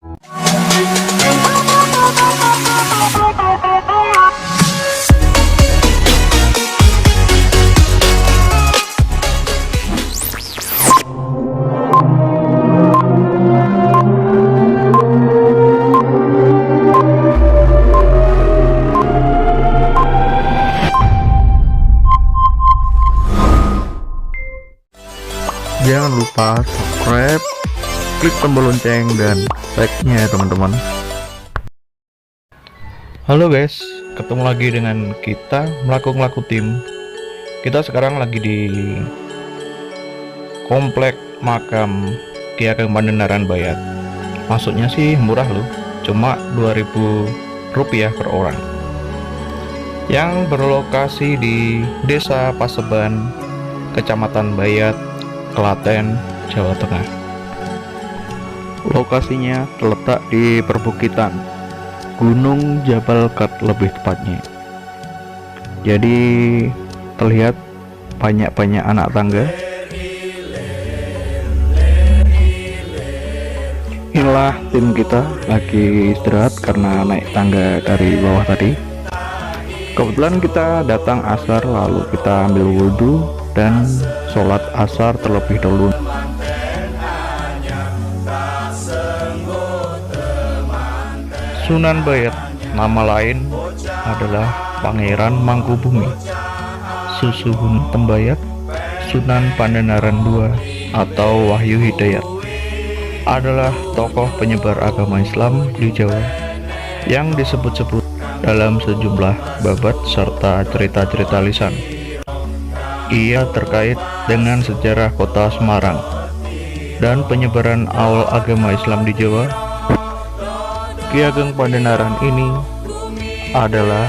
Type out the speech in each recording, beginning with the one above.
Jangan lupa subscribe, klik tombol lonceng dan like-nya teman-teman. Halo guys, ketemu lagi dengan kita melaku tim. Kita sekarang lagi di komplek makam Ki Ageng Pandenaran Bayat. Masuknya sih murah loh, cuma Rp2.000 per orang. Yang berlokasi di Desa Paseban, Kecamatan Bayat, Klaten, Jawa Tengah. Lokasinya terletak di perbukitan Gunung Jabal Kat lebih tepatnya. Jadi terlihat banyak-banyak anak tangga. Inilah tim kita lagi istirahat karena naik tangga dari bawah tadi. Kebetulan kita datang asar, lalu kita ambil wudhu dan sholat asar terlebih dahulu. Sunan Bayat, nama lain adalah Pangeran Mangkubumi, Susuhun Tembayat, Sunan Pandenaran II atau Wahyu Hidayat, adalah tokoh penyebar agama Islam di Jawa yang disebut-sebut dalam sejumlah babat serta cerita-cerita lisan. Ia terkait dengan sejarah kota Semarang dan penyebaran awal agama Islam di Jawa. Ki Ageng Pandenaran ini adalah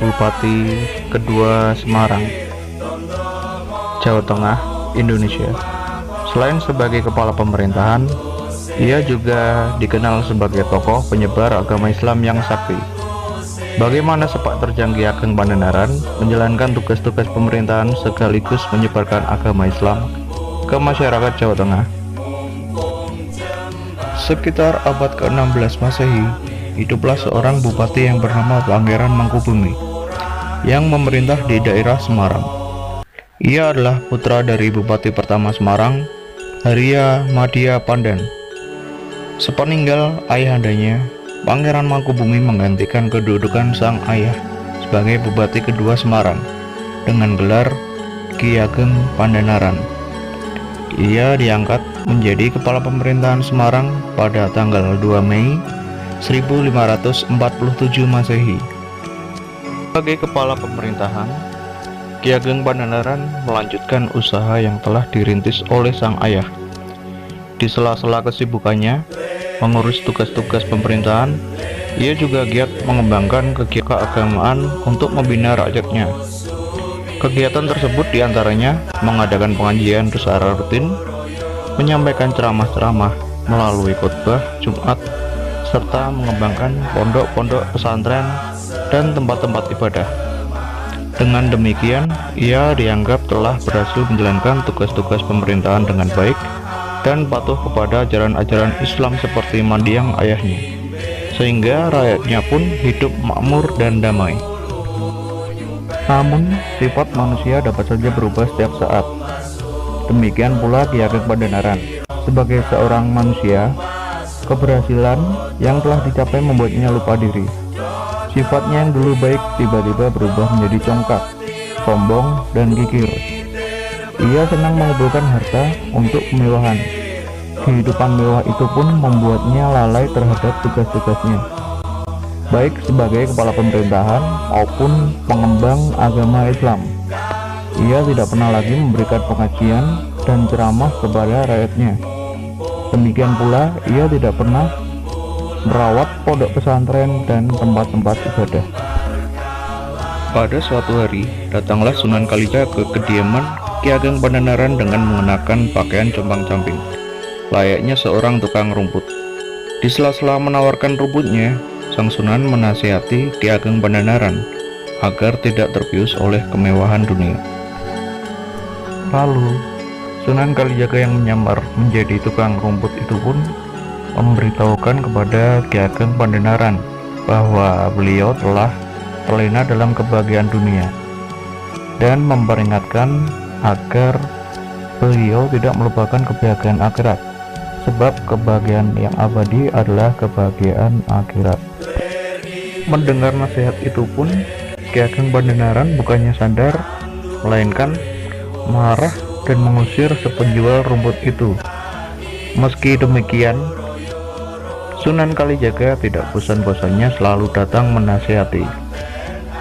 Bupati kedua Semarang, Jawa Tengah, Indonesia. Selain sebagai kepala pemerintahan, ia juga dikenal sebagai tokoh penyebar agama Islam yang sakti. Bagaimana sepak terjang Ki Ageng Pandenaran menjalankan tugas-tugas pemerintahan sekaligus menyebarkan agama Islam ke masyarakat Jawa Tengah? Sekitar abad ke-16 Masehi, hiduplah seorang bupati yang bernama Pangeran Mangkubumi yang memerintah di daerah Semarang. Ia adalah putra dari Bupati pertama Semarang, Haria Madia Pandan. Sepeninggal ayahandanya, Pangeran Mangkubumi menggantikan kedudukan sang ayah sebagai Bupati kedua Semarang dengan gelar Ki Ageng Pandenaran. Ia diangkat menjadi kepala pemerintahan Semarang pada tanggal 2 Mei 1547 Masehi. Sebagai kepala pemerintahan, Ki Ageng Pandenaran melanjutkan usaha yang telah dirintis oleh sang ayah. Di sela-sela kesibukannya mengurus tugas-tugas pemerintahan, ia juga giat mengembangkan kegiatan keagamaan untuk membina rakyatnya. Kegiatan tersebut diantaranya mengadakan pengajian secara rutin, menyampaikan ceramah-ceramah melalui khotbah Jumat, serta mengembangkan pondok-pondok pesantren dan tempat-tempat ibadah. Dengan demikian, ia dianggap telah berhasil menjalankan tugas-tugas pemerintahan dengan baik dan patuh kepada ajaran-ajaran Islam seperti mendiang ayahnya, sehingga rakyatnya pun hidup makmur dan damai. Namun, sifat manusia dapat saja berubah setiap saat. Demikian pula Ki Ageng Pandenaran. Sebagai seorang manusia, keberhasilan yang telah dicapai membuatnya lupa diri. Sifatnya yang dulu baik tiba-tiba berubah menjadi congkak, sombong, dan kikir. Ia senang mengumpulkan harta untuk kemewahan. Kehidupan mewah itu pun membuatnya lalai terhadap tugas-tugasnya, baik sebagai kepala pemerintahan maupun pengembang agama Islam. Ia tidak pernah lagi memberikan pengajian dan ceramah kepada rakyatnya. Demikian pula, ia tidak pernah merawat pondok pesantren dan tempat-tempat ibadah. Pada suatu hari, datanglah Sunan Kalijaga ke kediaman Ki Ageng Pandenaran dengan mengenakan pakaian compang-camping, layaknya seorang tukang rumput. Di sela-sela menawarkan rumputnya, sang Sunan menasihati Ki Ageng Pandenaran agar tidak terbius oleh kemewahan dunia. Lalu, Sunan Kalijaga yang menyamar menjadi tukang rumput itu pun memberitahukan kepada Ki Ageng Pandenaran bahwa beliau telah terlena dalam kebahagiaan dunia dan memperingatkan agar beliau tidak melupakan kebahagiaan akhirat, sebab kebahagiaan yang abadi adalah kebahagiaan akhirat. Mendengar nasihat itu pun, Ki Ageng Pandenaran bukannya sadar, melainkan marah dan mengusir sepenjual rumput itu. Meski demikian, Sunan Kalijaga tidak bosan-bosannya selalu datang menasihati.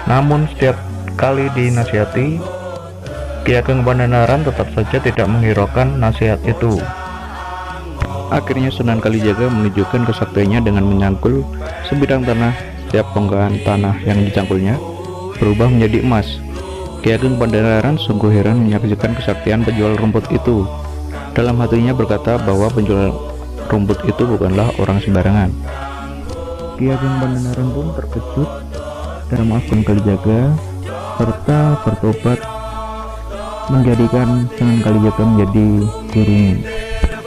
Namun setiap kali dinasihati, Ki Ageng Pandenaran tetap saja tidak menghiraukan nasihat itu. Akhirnya Sunan Kalijaga menunjukkan kesaktiannya dengan menyangkul sebidang tanah. Setiap bongkahan tanah yang dicangkulnya berubah menjadi emas. Ki Ageng Pandenaran sungguh heran menyaksikan kesaktian penjual rumput itu. Dalam hatinya berkata bahwa penjual rumput itu bukanlah orang sembarangan. Ki Ageng Pandenaran pun terkejut dan memaafkan Kalijaga serta bertobat menjadikan Sunan Kalijaga menjadi gurunya.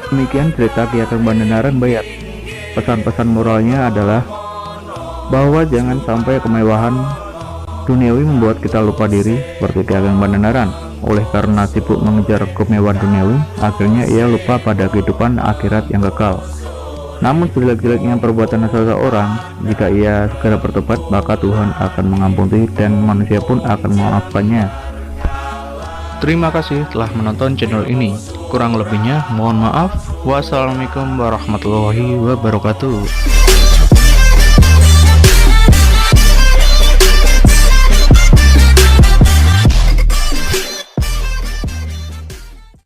Demikian cerita Ki Ageng Pandenaran Bayat. Pesan-pesan moralnya adalah bahwa jangan sampai kemewahan duniawi membuat kita lupa diri seperti Ki Ageng Pandenaran. Oleh karena sibuk mengejar kemewahan duniawi, akhirnya ia lupa pada kehidupan akhirat yang kekal. Namun sejelek-jeleknya perbuatan seseorang, jika ia segera bertobat, maka Tuhan akan mengampuni dan manusia pun akan memaafkannya. Terima kasih telah menonton channel ini. Kurang lebihnya mohon maaf. Wassalamualaikum warahmatullahi wabarakatuh.